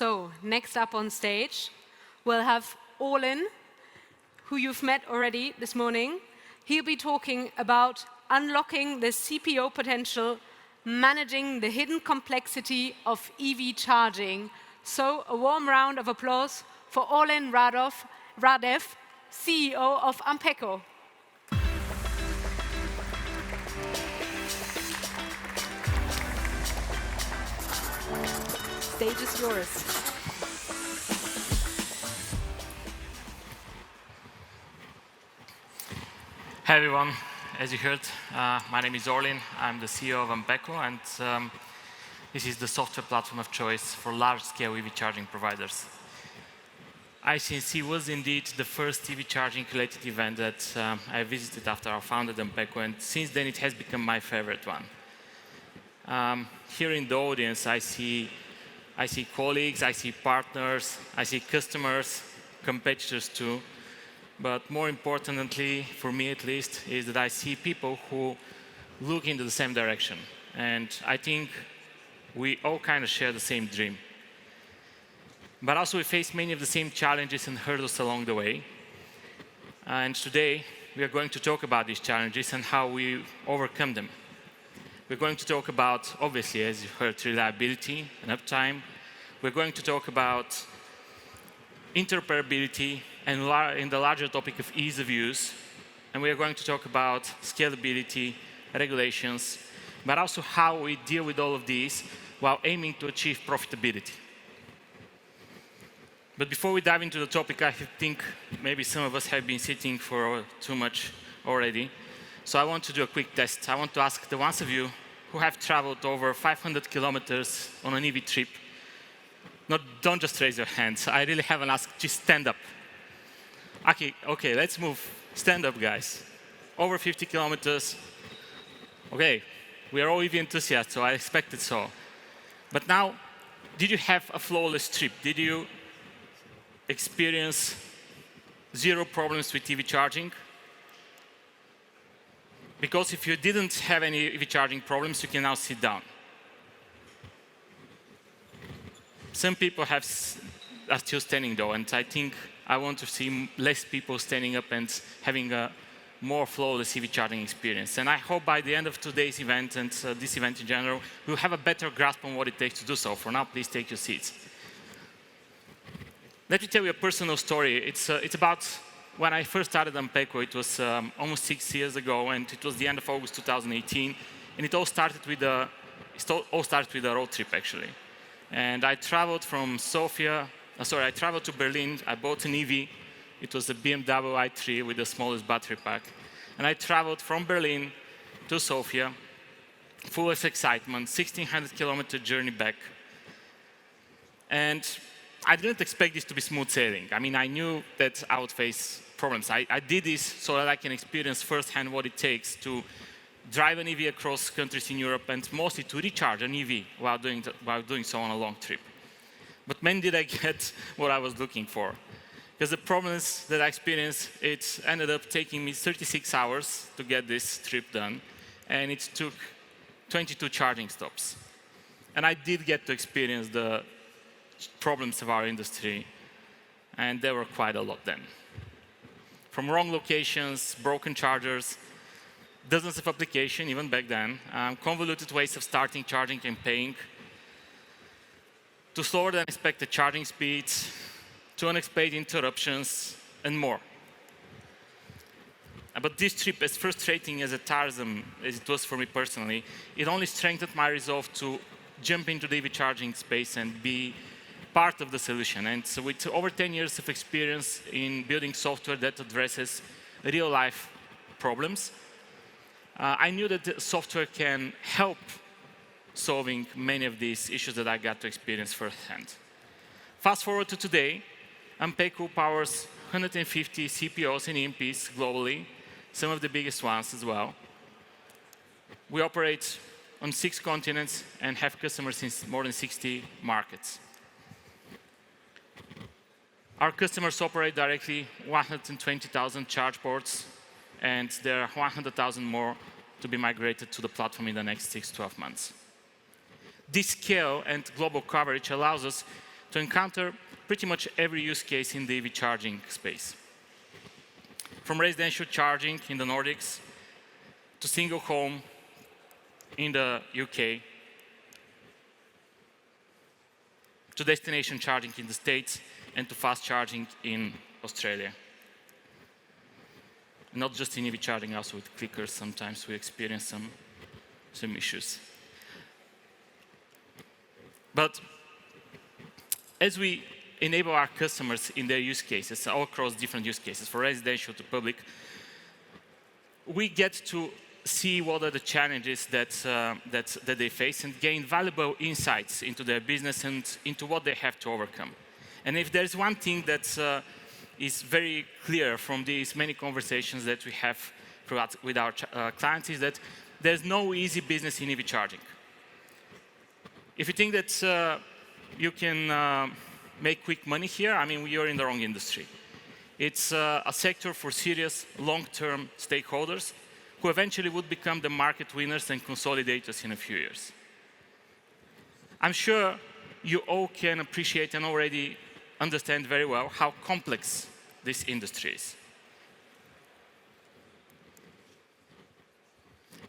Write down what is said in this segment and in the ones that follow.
So, next up on stage, we'll have Orlin, who you've met already this morning. He'll be talking about unlocking the CPO potential, managing the hidden complexity of EV charging. So, a warm round of applause for Orlin Radev, CEO of AMPECO. Stage is yours. Hi everyone, as you heard, my name is Orlin. I'm the CEO of AMPECO, and this is the software platform of choice for large-scale EV charging providers. ICNC was indeed the first EV charging related event that I visited after I founded AMPECO, and since then it has become my favorite one. Here in the audience, I see colleagues, I see partners, I see customers, competitors too. But more importantly, for me at least, is that I see people who look into the same direction. And I think we all kind of share the same dream. But also we face many of the same challenges and hurdles along the way. And today, we are going to talk about these challenges and how we overcome them. We're going to talk about, obviously, as you heard, reliability and uptime. We're going to talk about interoperability and in the larger topic of ease of use. And we are going to talk about scalability, regulations, but also how we deal with all of these while aiming to achieve profitability. But before we dive into the topic, I think maybe some of us have been sitting for too much already. So I want to do a quick test. I want to ask the ones of you who have traveled over 500 kilometers on an EV trip. Don't just raise your hands. I really haven't asked. Just stand up. Okay, let's move. Stand up, guys. Over 50 kilometers. Okay, we are all EV enthusiasts, so I expected so. But now, did you have a flawless trip? Did you experience zero problems with EV charging? Because if you didn't have any EV charging problems, you can now sit down. Some people are still standing though, and I think I want to see less people standing up and having a more flawless EV charging experience. And I hope by the end of today's event and this event in general, we'll have a better grasp on what it takes to do so. For now, please take your seats. Let me tell you a personal story. It's about when I first started AMPECO. It was almost 6 years ago, and it was the end of August 2018. And it all started with a road trip, actually. And I traveled I traveled to Berlin. I bought an EV. It was a BMW i3 with the smallest battery pack. And I traveled from Berlin to Sofia, full of excitement, 1,600-kilometer journey back. And I didn't expect this to be smooth sailing. I mean, I knew that I would face problems. I did this so that I can experience firsthand what it takes to drive an EV across countries in Europe, and mostly to recharge an EV while doing so on a long trip. But man, did I get what I was looking for. Because the problems that I experienced, it ended up taking me 36 hours to get this trip done, and it took 22 charging stops. And I did get to experience the problems of our industry, and there were quite a lot then. From wrong locations, broken chargers, dozens of applications, even back then, convoluted ways of starting, charging, and paying, to slower than expected charging speeds, to unexpected interruptions, and more. But this trip, as frustrating as a tiresome as it was for me personally, it only strengthened my resolve to jump into the EV charging space and be part of the solution. And so with over 10 years of experience in building software that addresses real-life problems, I knew that the software can help solving many of these issues that I got to experience firsthand. Fast forward to today, AMPECO powers 150 CPOs and EMPs globally, some of the biggest ones as well. We operate on 6 continents and have customers in more than 60 markets. Our customers operate directly 120,000 charge ports, and there are 100,000 more to be migrated to the platform in the next 6 to 12 months. This scale and global coverage allows us to encounter pretty much every use case in the EV charging space. From residential charging in the Nordics, to single home in the UK, to destination charging in the States, and to fast charging in Australia. Not just in EV charging, also with clickers, sometimes we experience some issues. But as we enable our customers in their use cases, all across different use cases, from residential to public, we get to see what are the challenges that they face and gain valuable insights into their business and into what they have to overcome. And if there's one thing that is very clear from these many conversations that we have with our clients is that there's no easy business in EV charging. If you think that you can make quick money here, I mean, you're in the wrong industry. It's a sector for serious long-term stakeholders who eventually would become the market winners and consolidators in a few years. I'm sure you all can appreciate and already understand very well how complex this industry is.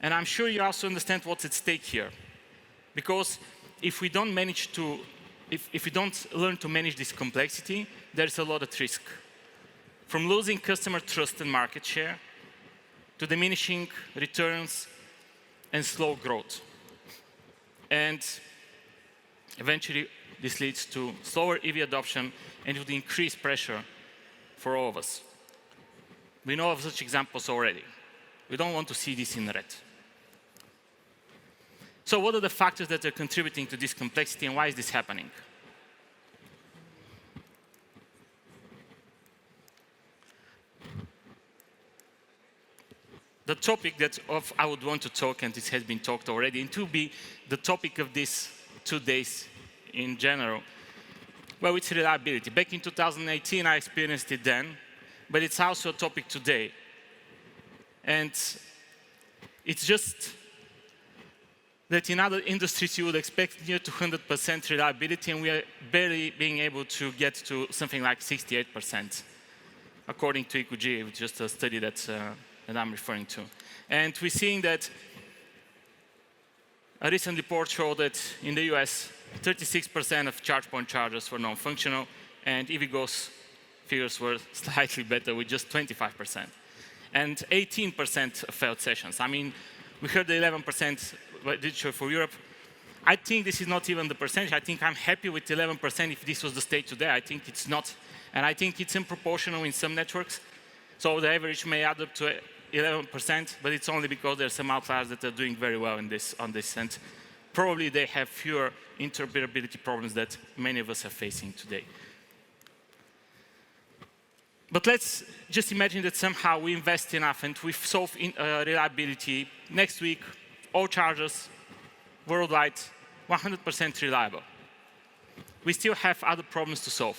And I'm sure you also understand what's at stake here. Because if we don't manage to, if we don't learn to manage this complexity, there's a lot at risk. From losing customer trust and market share, to diminishing returns and slow growth. And eventually, this leads to slower EV adoption and to the increased pressure for all of us. We know of such examples already. We don't want to see this in red. So what are the factors that are contributing to this complexity and why is this happening? The topic that I would want to talk, and this has been talked already, and to be the topic of these 2 days in general, well, it's reliability. Back in 2018, I experienced it then, but it's also a topic today. And it's just that in other industries, you would expect near to 100% reliability, and we are barely being able to get to something like 68%, according to EQG, which is just a study that I'm referring to. And we're seeing that a recent report showed that in the US, 36% of charge point chargers were non-functional, and EVgo's figures were slightly better with just 25%. And 18% of failed sessions. I mean, we heard the 11% digital for Europe. I think this is not even the percentage. I think I'm happy with 11% if this was the state today. I think it's not. And I think it's unproportional in some networks. So the average may add up to 11%, but it's only because there are some outliers that are doing very well on this. And probably they have fewer interoperability problems that many of us are facing today. But let's just imagine that somehow we invest enough and we solve reliability. Next week, all chargers worldwide, 100% reliable. We still have other problems to solve.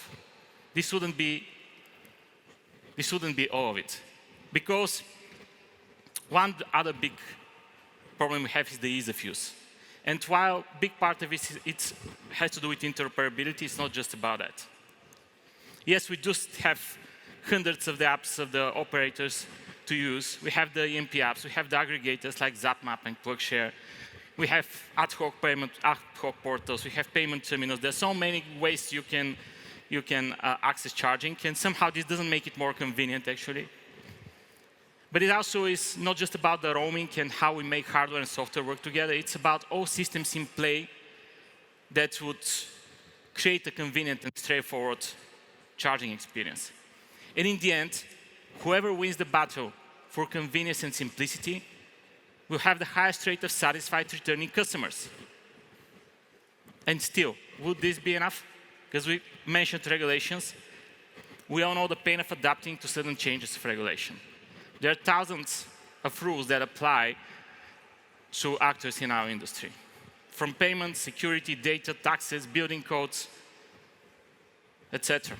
This wouldn't be all of it. Because one other big problem we have is the ease of use. And while a big part of it has to do with interoperability, it's not just about that. Yes, we just have hundreds of the apps of the operators to use. We have the EMP apps, we have the aggregators like ZapMap and PlugShare. We have ad hoc portals, we have payment terminals. There's so many ways you can access charging, and somehow this doesn't make it more convenient, actually. But it also is not just about the roaming and how we make hardware and software work together. It's about all systems in play that would create a convenient and straightforward charging experience. And in the end, whoever wins the battle for convenience and simplicity will have the highest rate of satisfied returning customers. And still, would this be enough? Because we mentioned regulations. We all know the pain of adapting to sudden changes of regulation. There are thousands of rules that apply to actors in our industry. From payments, security, data, taxes, building codes, etc.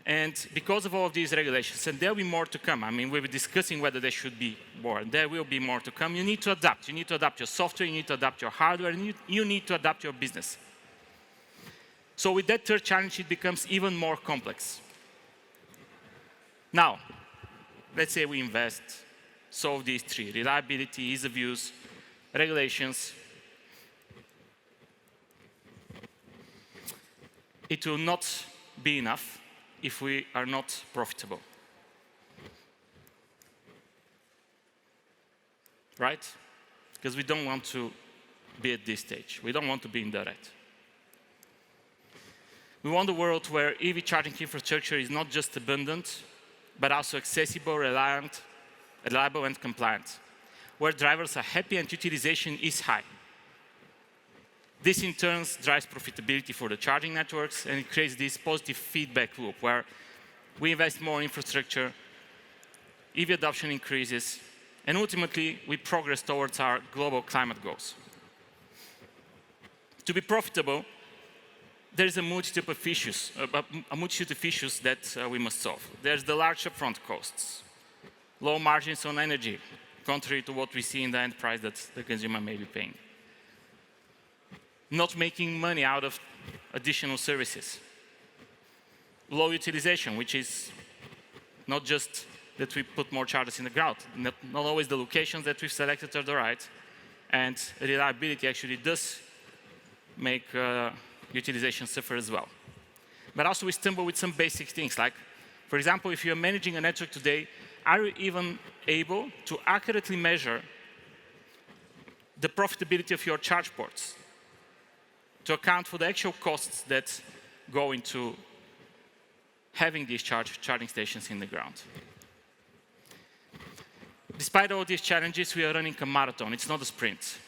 And because of all of these regulations, and there will be more to come, I mean, we'll be discussing whether there should be more, there will be more to come, you need to adapt. You need to adapt your software, you need to adapt your hardware, and you need to adapt your business. So with that third challenge, it becomes even more complex. Now, let's say we invest, solve these three: reliability, ease of use, regulations. It will not be enough if we are not profitable. Right? Because we don't want to be at this stage. We don't want to be in the red. We want a world where EV charging infrastructure is not just abundant, but also accessible, reliable, and compliant, where drivers are happy and utilization is high. This in turn drives profitability for the charging networks, and it creates this positive feedback loop where we invest more in infrastructure, EV adoption increases, and ultimately we progress towards our global climate goals. To be profitable, there is a multitude of issues that we must solve. There's the large upfront costs, low margins on energy, contrary to what we see in the end price that the consumer may be paying. Not making money out of additional services. Low utilization, which is not just that we put more chargers in the ground, not always the locations that we've selected are the right, and reliability actually does make utilization suffer as well. But also we stumble with some basic things, like, for example, if you're managing a network today, are you even able to accurately measure the profitability of your charge ports to account for the actual costs that go into having these charging stations in the ground? Despite all these challenges, we are running a marathon. It's not a sprint.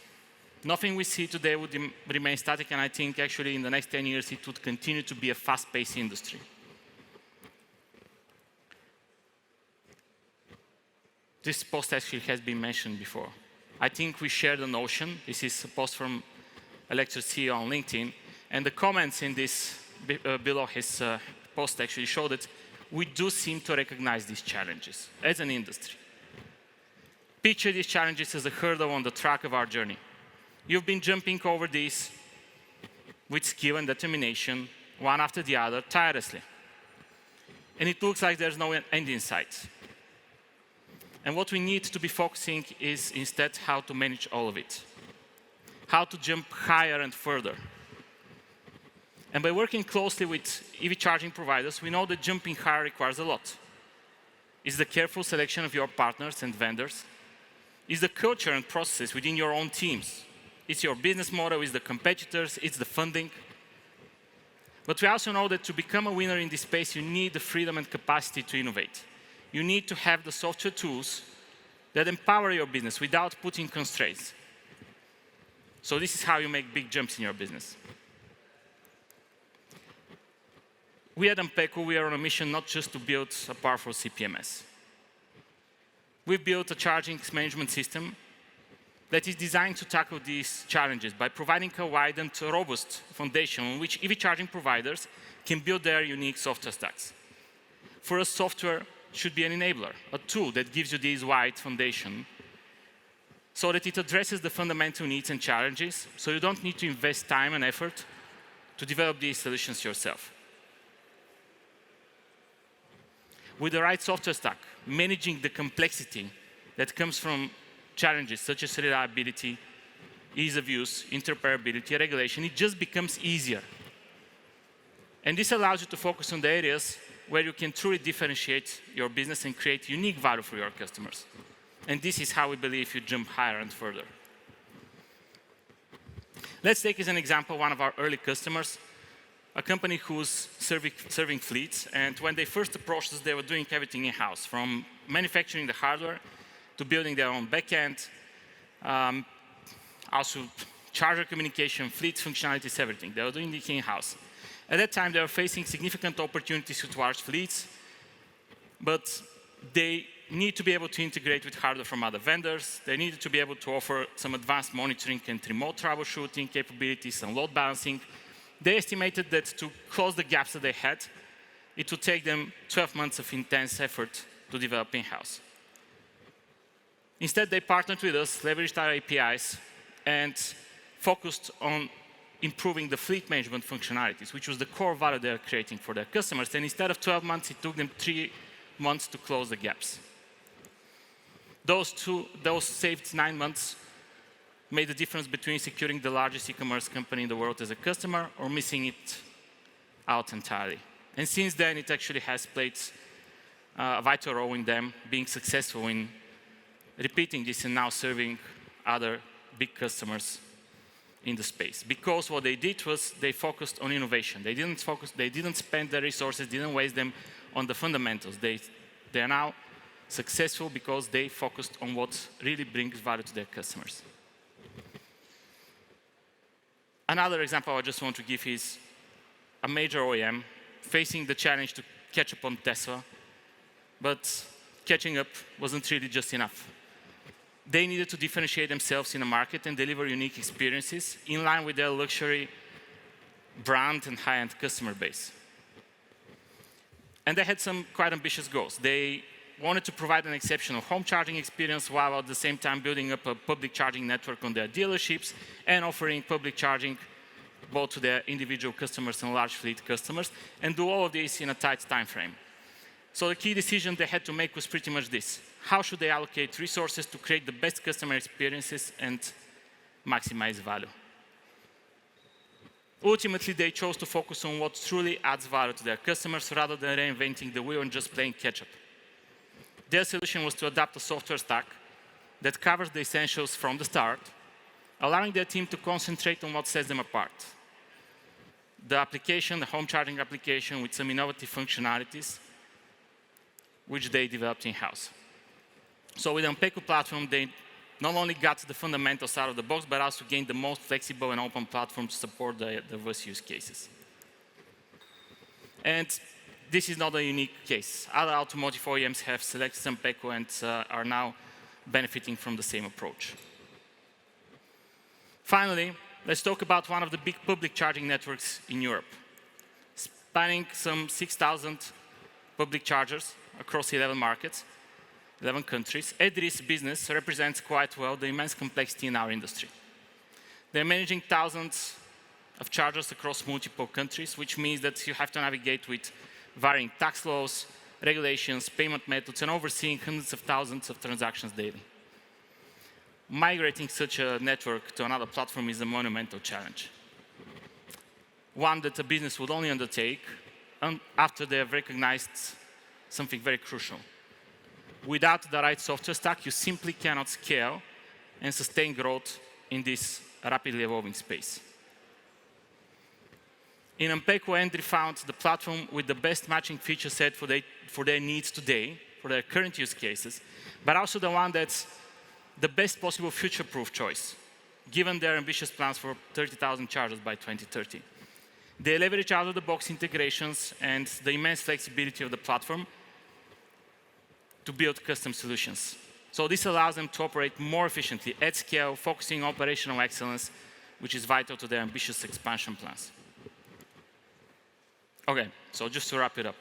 Nothing we see today would remain static, and I think actually in the next 10 years it would continue to be a fast-paced industry. This post actually has been mentioned before. I think we share the notion. This is a post from a lecture CEO on LinkedIn, and the comments in this below his post actually show that we do seem to recognize these challenges as an industry. Picture these challenges as a hurdle on the track of our journey. You've been jumping over these with skill and determination, one after the other, tirelessly. And it looks like there's no end in sight. And what we need to be focusing is instead how to manage all of it. How to jump higher and further. And by working closely with EV charging providers, we know that jumping higher requires a lot. It's the careful selection of your partners and vendors. It's the culture and processes within your own teams. It's your business model, it's the competitors, it's the funding. But we also know that to become a winner in this space, you need the freedom and capacity to innovate. You need to have the software tools that empower your business without putting constraints. So this is how you make big jumps in your business. We at AMPECO, we are on a mission not just to build a powerful CPMS. We've built a charging management system that is designed to tackle these challenges by providing a wide and robust foundation on which EV charging providers can build their unique software stacks. For us, software should be an enabler, a tool that gives you this wide foundation so that it addresses the fundamental needs and challenges, so you don't need to invest time and effort to develop these solutions yourself. With the right software stack, managing the complexity that comes from challenges such as reliability, ease of use, interoperability, regulation, it just becomes easier. And this allows you to focus on the areas where you can truly differentiate your business and create unique value for your customers. And this is how we believe you jump higher and further. Let's take as an example one of our early customers, a company who's serving fleets. And when they first approached us, they were doing everything in-house, from manufacturing the hardware to building their own backend, also charger communication, fleet functionalities, everything. They were doing it in-house. At that time, they were facing significant opportunities with large fleets, but they need to be able to integrate with hardware from other vendors. They needed to be able to offer some advanced monitoring and remote troubleshooting capabilities and load balancing. They estimated that to close the gaps that they had, it would take them 12 months of intense effort to develop in-house. Instead, they partnered with us, leveraged our APIs, and focused on improving the fleet management functionalities, which was the core value they're creating for their customers. And instead of 12 months, it took them 3 months to close the gaps. Those saved 9 months made the difference between securing the largest e-commerce company in the world as a customer or missing it out entirely. And since then, it actually has played a vital role in them being successful in repeating this and now serving other big customers in the space. Because what they did was they focused on innovation. They didn't spend their resources, didn't waste them on the fundamentals. They are now successful because they focused on what really brings value to their customers. Another example I just want to give is a major OEM facing the challenge to catch up on Tesla, but catching up wasn't really just enough. They needed to differentiate themselves in the market and deliver unique experiences in line with their luxury brand and high-end customer base. And they had some quite ambitious goals. They wanted to provide an exceptional home charging experience while at the same time building up a public charging network on their dealerships and offering public charging both to their individual customers and large fleet customers, and do all of this in a tight time frame. So the key decision they had to make was pretty much this. How should they allocate resources to create the best customer experiences and maximize value? Ultimately, they chose to focus on what truly adds value to their customers rather than reinventing the wheel and just playing catch-up. Their solution was to adapt a software stack that covers the essentials from the start, allowing their team to concentrate on what sets them apart. The application, the home charging application with some innovative functionalities, which they developed in-house. So with the AMPECO platform, they not only got the fundamentals out of the box, but also gained the most flexible and open platform to support the diverse use cases. And this is not a unique case. Other automotive OEMs have selected AMPECO and are now benefiting from the same approach. Finally, let's talk about one of the big public charging networks in Europe. Spanning some 6,000 public chargers across 11 markets, 11 countries, Edris business represents quite well the immense complexity in our industry. They're managing thousands of chargers across multiple countries, which means that you have to navigate with varying tax laws, regulations, payment methods, and overseeing hundreds of thousands of transactions daily. Migrating such a network to another platform is a monumental challenge. One that a business would only undertake after they have recognized something very crucial. Without the right software stack, you simply cannot scale and sustain growth in this rapidly evolving space. In AMPECO, Andrew found the platform with the best matching feature set for their needs today, for their current use cases, but also the one that's the best possible future-proof choice, given their ambitious plans for 30,000 chargers by 2030. They leverage out-of-the-box integrations and the immense flexibility of the platform to build custom solutions. So this allows them to operate more efficiently at scale, focusing on operational excellence, which is vital to their ambitious expansion plans. Okay, so just to wrap it up.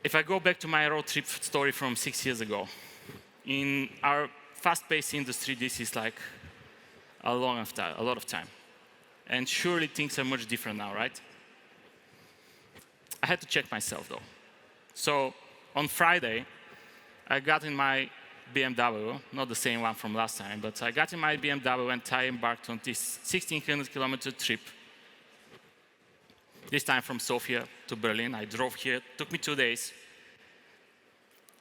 If I go back to my road trip story from 6 years ago, in our fast-paced industry, this is like a lot of time. And surely things are much different now, right? I had to check myself, though. So on Friday, I got in my BMW, not the same one from last time, but I got in my BMW and I embarked on this 1,600-kilometer trip. This time from Sofia to Berlin. I drove here, it took me 2 days.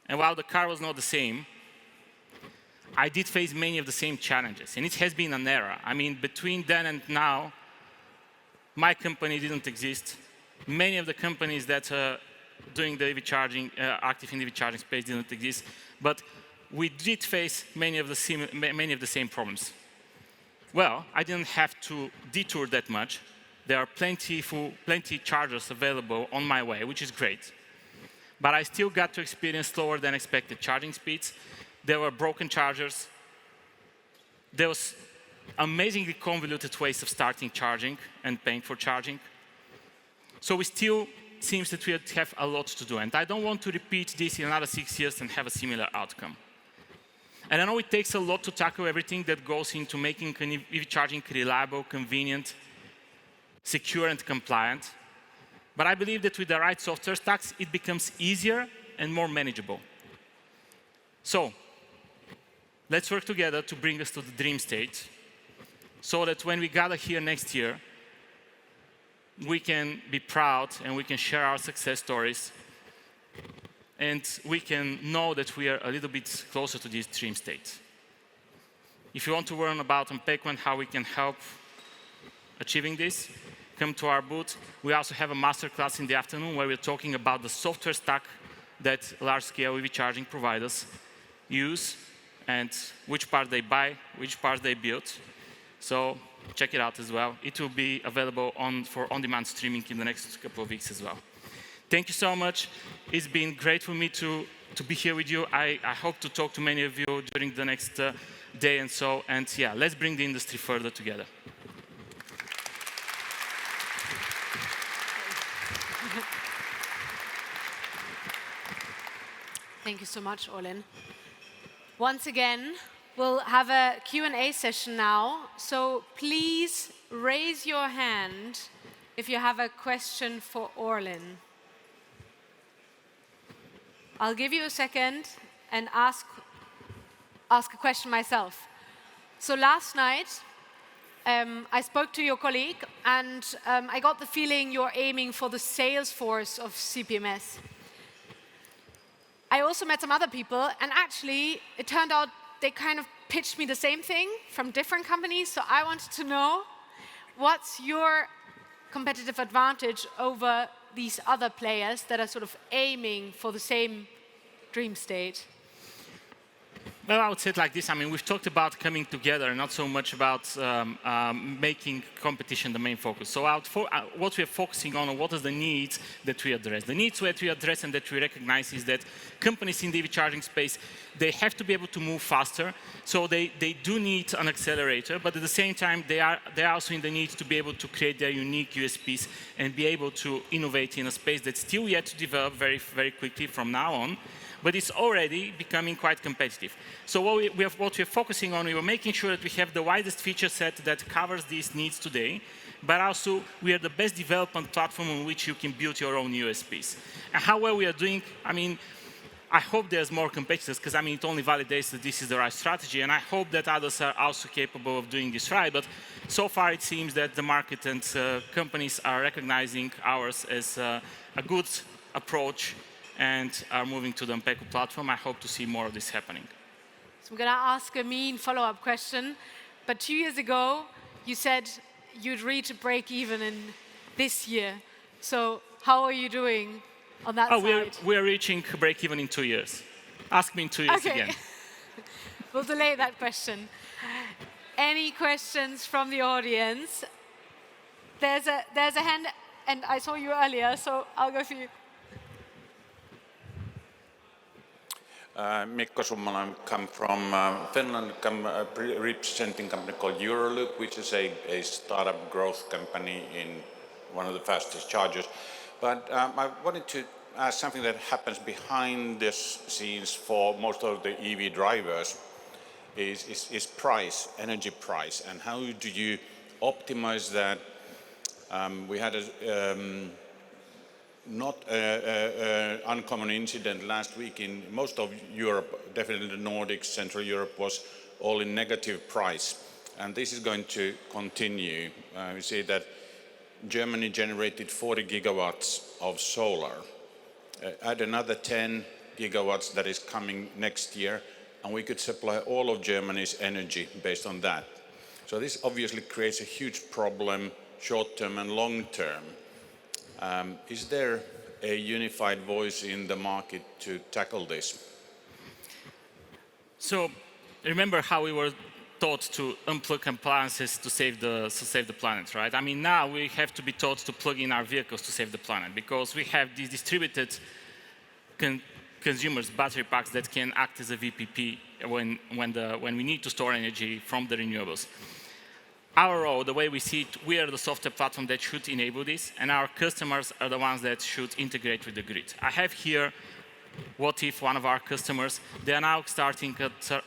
And while the car was not the same, I did face many of the same challenges. And it has been an era. I mean, between then and now, my company didn't exist. Many of the companies that are doing the EV charging, active in EV charging space didn't exist. But we did face many of the same problems. Well, I didn't have to detour that much. There are plenty chargers available on my way, which is great. But I still got to experience slower than expected charging speeds. There were broken chargers. There was amazingly convoluted ways of starting charging and paying for charging. So it still seems that we have a lot to do. And I don't want to repeat this in another 6 years and have a similar outcome. And I know it takes a lot to tackle everything that goes into making EV charging reliable, convenient, secure, and compliant. But I believe that with the right software stacks, it becomes easier and more manageable. So let's work together to bring us to the dream state, so that when we gather here next year, we can be proud and we can share our success stories, and we can know that we are a little bit closer to this dream state. If you want to learn about AMPECO and how we can help achieving this, come to our booth. We also have a masterclass in the afternoon where we're talking about the software stack that large-scale EV charging providers use and which part they buy, which part they build. So check it out as well. It will be available for on-demand streaming in the next couple of weeks as well. Thank you so much. It's been great for me to be here with you. I hope to talk to many of you during the next day and so. And yeah, let's bring the industry further together. Thank you so much, Orlin. Once again, we'll have a Q&A session now. So please raise your hand if you have a question for Orlin. I'll give you a second and ask a question myself. So last night, I spoke to your colleague, and I got the feeling you're aiming for the sales force of CPMS. I also met some other people, and actually, it turned out they kind of pitched me the same thing from different companies. So I wanted to know, what's your competitive advantage over these other players that are sort of aiming for the same dream state? Well, I would say it like this. I mean, we've talked about coming together, not so much about making competition the main focus. So what we're focusing on, what are the needs that we address? The needs that we address and that we recognize is that companies in the EV charging space, they have to be able to move faster. So they do need an accelerator, but at the same time, they are also in the need to be able to create their unique USPs and be able to innovate in a space that's still yet to develop very, very quickly from now on. But it's already becoming quite competitive. So what we're focusing on, we're making sure that we have the widest feature set that covers these needs today, but also we are the best development platform on which you can build your own USPs. And how well we are doing, I mean, I hope there's more competitors, because I mean, it only validates that this is the right strategy, and I hope that others are also capable of doing this right. But so far, it seems that the market and companies are recognizing ours as a good approach and are moving to the AMPECO platform. I hope to see more of this happening. So I'm going to ask a mean follow-up question. But 2 years ago, you said you'd reach a break-even in this year. So how are you doing on that side? We're reaching break-even in 2 years. Ask me in 2 years again. We'll delay that question. Any questions from the audience? There's a hand, and I saw you earlier, so I'll go for you. Mikko Summan, I come from Finland, representing a company called Euroloop, which is a startup growth company in one of the fastest chargers. But I wanted to ask something that happens behind the scenes for most of the EV drivers is price, energy price, and how do you optimize that? We had not an uncommon incident last week in most of Europe, definitely the Nordics, Central Europe was all in negative price. And this is going to continue. We see that Germany generated 40 gigawatts of solar. Add another 10 gigawatts that is coming next year, and we could supply all of Germany's energy based on that. So this obviously creates a huge problem, short-term and long-term. Is there a unified voice in the market to tackle this? So remember how we were taught to unplug appliances to save the planet, right? I mean, now we have to be taught to plug in our vehicles to save the planet, because we have these distributed consumers, battery packs that can act as a VPP when we need to store energy from the renewables. Our role, the way we see it, we are the software platform that should enable this, and our customers are the ones that should integrate with the grid. I have here what if one of our customers, they are now starting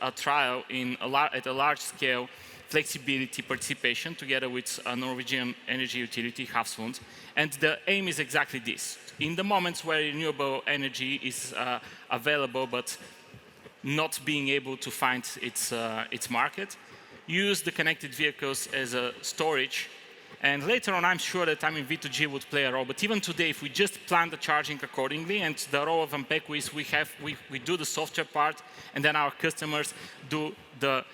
a trial at a large scale flexibility participation together with a Norwegian energy utility, Havsund. And the aim is exactly this. In the moments where renewable energy is available but not being able to find its market, use the connected vehicles as a storage. And later on, I'm sure that V2G would play a role. But even today, if we just plan the charging accordingly, and the role of AMPECO is we do the software part, and then our customers do the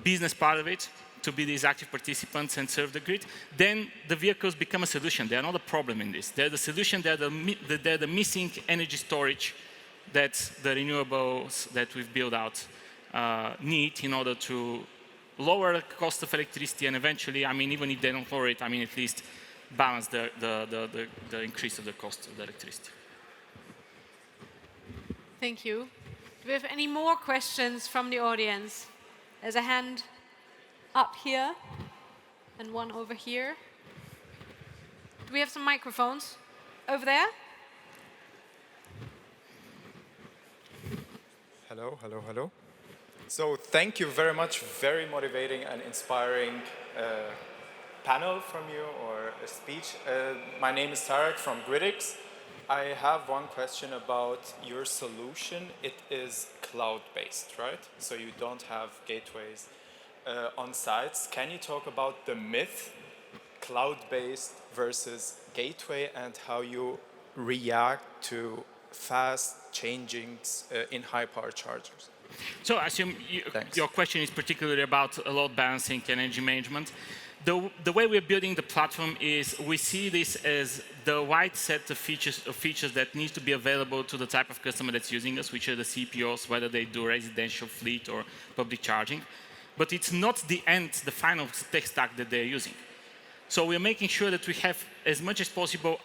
business part of it to be these active participants and serve the grid, then the vehicles become a solution. They are not a problem in this. They're the solution. They're the missing energy storage that the renewables that we've built out need in order to lower the cost of electricity, and eventually, even if they don't lower it, at least balance the increase of the cost of the electricity. Thank you. Do we have any more questions from the audience? There's a hand up here and one over here. Do we have some microphones over there? Hello, hello, hello. So thank you very much. Very motivating and inspiring panel from you, or a speech. My name is Tarek from Gridix. I have one question about your solution. It is cloud-based, right? So you don't have gateways on sites. Can you talk about the myth, cloud-based versus gateway, and how you react to fast changings in high-power chargers? So I assume your question is particularly about load balancing and energy management. The way we're building the platform is we see this as the wide set of features that need to be available to the type of customer that's using us, which are the CPOs, whether they do residential fleet or public charging. But it's not the final tech stack that they're using. So we're making sure that we have as much as possible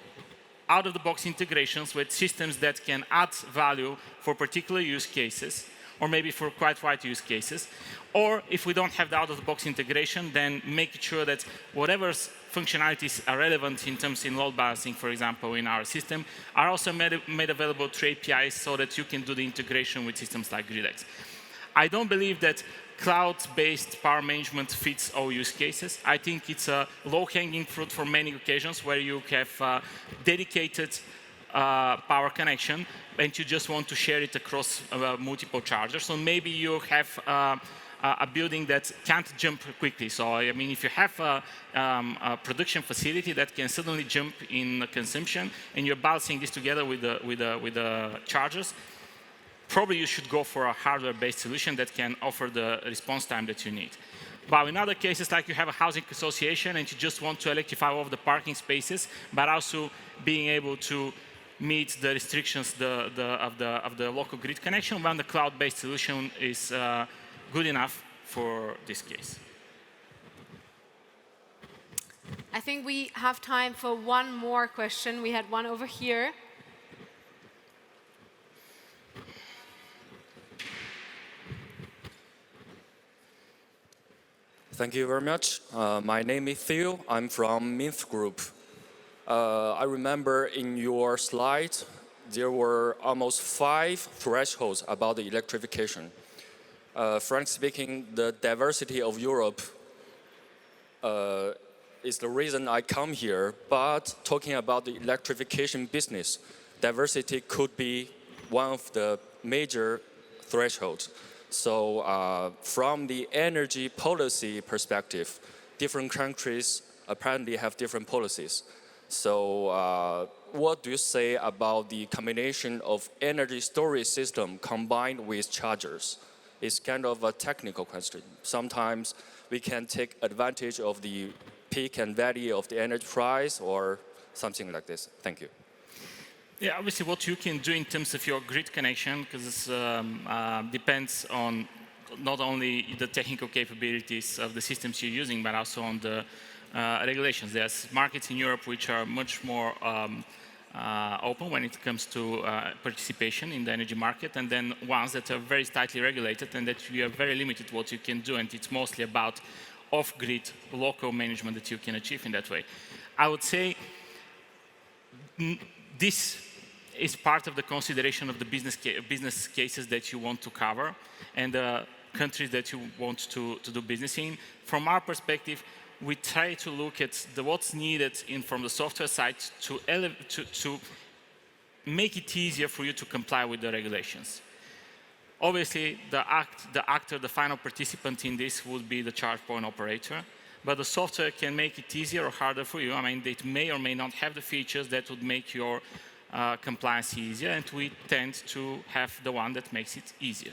out-of-the-box integrations with systems that can add value for particular use cases, or maybe for quite wide use cases. Or if we don't have the out-of-the-box integration, then make sure that whatever functionalities are relevant in load balancing, for example, in our system, are also made available through APIs so that you can do the integration with systems like Gridix. I don't believe that cloud-based power management fits all use cases. I think it's a low-hanging fruit for many occasions where you have dedicated power connection and you just want to share it across multiple chargers. So maybe you have a building that can't jump quickly. So if you have a production facility that can suddenly jump in consumption and you're balancing this together with the chargers, probably you should go for a hardware-based solution that can offer the response time that you need. But in other cases, like you have a housing association and you just want to electrify all of the parking spaces, but also being able to meet the restrictions of the local grid connection, when the cloud-based solution is good enough for this case. I think we have time for one more question. We had one over here. Thank you very much. My name is Theo. I'm from Minth Group. I remember in your slide, there were almost 5 thresholds about the electrification. Frankly speaking, the diversity of Europe is the reason I come here. But talking about the electrification business, diversity could be one of the major thresholds. So from the energy policy perspective, different countries apparently have different policies. So what do you say about the combination of energy storage system combined with chargers? It's kind of a technical question. Sometimes we can take advantage of the peak and valley of the energy price or something like this. Thank you. Yeah, obviously what you can do in terms of your grid connection, because it depends on not only the technical capabilities of the systems you're using, but also on the regulations. There's markets in Europe which are much more open when it comes to participation in the energy market, and then ones that are very tightly regulated and that you are very limited what you can do, and it's mostly about off-grid local management that you can achieve in that way. I would say this is part of the consideration of the business cases that you want to cover and the countries that you want to do business in. From our perspective, we try to look at what's needed from the software side to make it easier for you to comply with the regulations. Obviously, the final participant in this would be the charge point operator, but the software can make it easier or harder for you. I mean, it may or may not have the features that would make your compliance easier, and we tend to have the one that makes it easier.